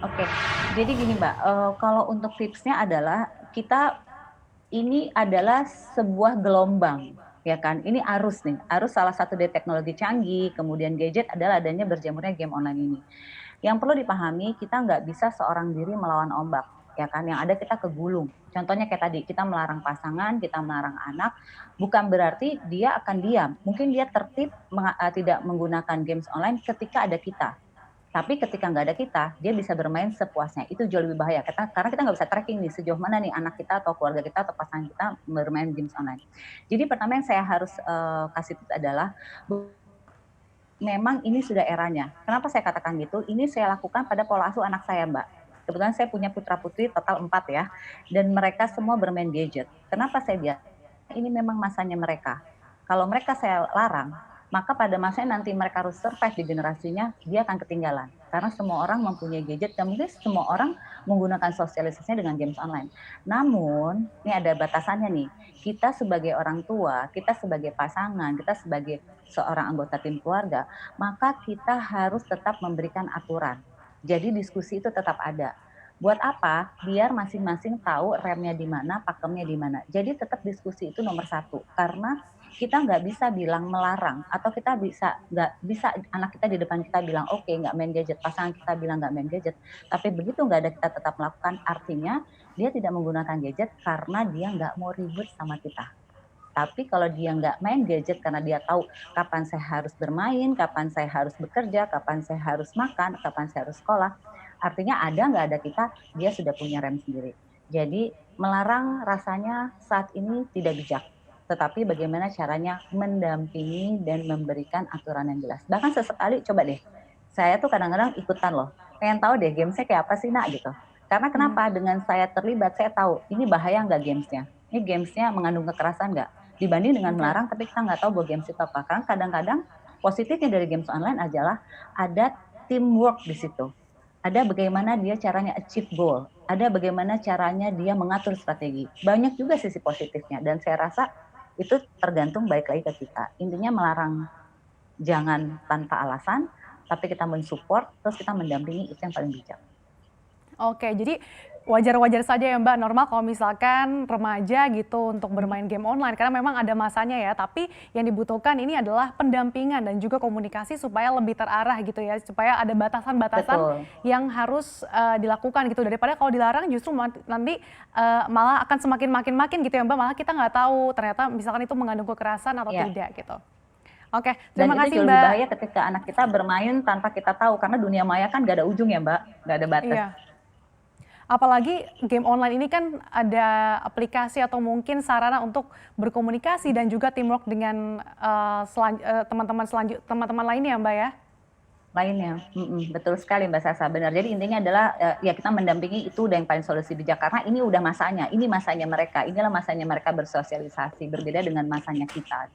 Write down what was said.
Oke, jadi gini Mbak, kalau untuk tipsnya adalah kita ini adalah sebuah gelombang, ya kan. Ini arus nih, arus salah satu dari teknologi canggih, kemudian gadget adalah adanya berjamurnya game online ini. Yang perlu dipahami, kita nggak bisa seorang diri melawan ombak, ya kan. Yang ada kita kegulung. Contohnya kayak tadi, kita melarang pasangan, kita melarang anak, bukan berarti dia akan diam. Mungkin dia tertib tidak menggunakan games online ketika ada kita. Tapi ketika nggak ada kita, dia bisa bermain sepuasnya. Itu jauh lebih bahaya. Karena kita nggak bisa tracking nih sejauh mana nih anak kita atau keluarga kita atau pasangan kita bermain games online. Jadi pertama yang saya harus kasih tips adalah memang ini sudah eranya. Kenapa saya katakan gitu? Ini saya lakukan pada pola asuh anak saya, Mbak. Kebetulan saya punya putra putri total 4 ya, dan mereka semua bermain gadget. Kenapa saya bilang ini memang masanya mereka. Kalau mereka saya larang, maka pada masanya nanti mereka harus survive di generasinya, dia akan ketinggalan. Karena semua orang mempunyai gadget dan mungkin semua orang menggunakan sosialisasinya dengan games online. Namun, ini ada batasannya nih. Kita sebagai orang tua, kita sebagai pasangan, kita sebagai seorang anggota tim keluarga, maka kita harus tetap memberikan aturan. Jadi diskusi itu tetap ada. Buat apa? Biar masing-masing tahu remnya di mana, pakemnya di mana. Jadi tetap diskusi itu nomor satu. Karena kita nggak bisa bilang melarang atau kita nggak bisa anak kita di depan kita bilang oke nggak main gadget, pasangan kita bilang nggak main gadget. Tapi begitu nggak ada kita tetap melakukan, artinya dia tidak menggunakan gadget karena dia nggak mau ribut sama kita. Tapi kalau dia nggak main gadget karena dia tahu kapan saya harus bermain, kapan saya harus bekerja, kapan saya harus makan, kapan saya harus sekolah, artinya ada nggak ada kita, dia sudah punya rem sendiri. Jadi melarang rasanya saat ini tidak bijak. Tetapi bagaimana caranya mendampingi dan memberikan aturan yang jelas. Bahkan sesekali coba deh, saya tuh kadang-kadang ikutan loh, pengen tahu deh gamesnya kayak apa sih nak gitu. Karena Mhm. kenapa? Dengan saya terlibat, saya tahu ini bahaya nggak gamesnya. Ini gamesnya mengandung kekerasan nggak? Dibanding dengan Oke. melarang tapi kita nggak tahu bahwa games itu apa. Karena kadang-kadang positifnya dari games online adalah ada teamwork di situ. Ada bagaimana dia caranya achieve goal, ada bagaimana caranya dia mengatur strategi. Banyak juga sisi positifnya dan saya rasa itu tergantung balik lagi ke kita. Intinya melarang jangan tanpa alasan, tapi kita mensupport, terus kita mendampingi itu yang paling bijak. Oke, jadi wajar-wajar saja ya Mbak, normal kalau misalkan remaja gitu untuk Mhm. bermain game online, karena memang ada masanya ya, tapi yang dibutuhkan ini adalah pendampingan dan juga komunikasi supaya lebih terarah gitu ya, supaya ada batasan-batasan Betul. yang harus dilakukan gitu, daripada kalau dilarang justru nanti malah akan semakin makin-makin gitu ya Mbak, malah kita nggak tahu ternyata misalkan itu mengandung kekerasan atau Ya. tidak gitu. Oke, Dan terima itu kasih jauh lebih Mbak. bahaya ketika anak kita bermain tanpa kita tahu, karena dunia maya kan gak ada ujung ya Mbak, gak ada batas. Iya. Apalagi game online ini kan ada aplikasi atau mungkin sarana untuk berkomunikasi dan juga teamwork dengan teman-teman lainnya, Mbak, ya? Lainnya, betul sekali Mbak Sasa, benar. Jadi intinya adalah, ya kita mendampingi itu udah yang paling solusi bijak, karena ini udah masanya, ini masanya mereka, inilah masanya mereka bersosialisasi, berbeda dengan masanya kita.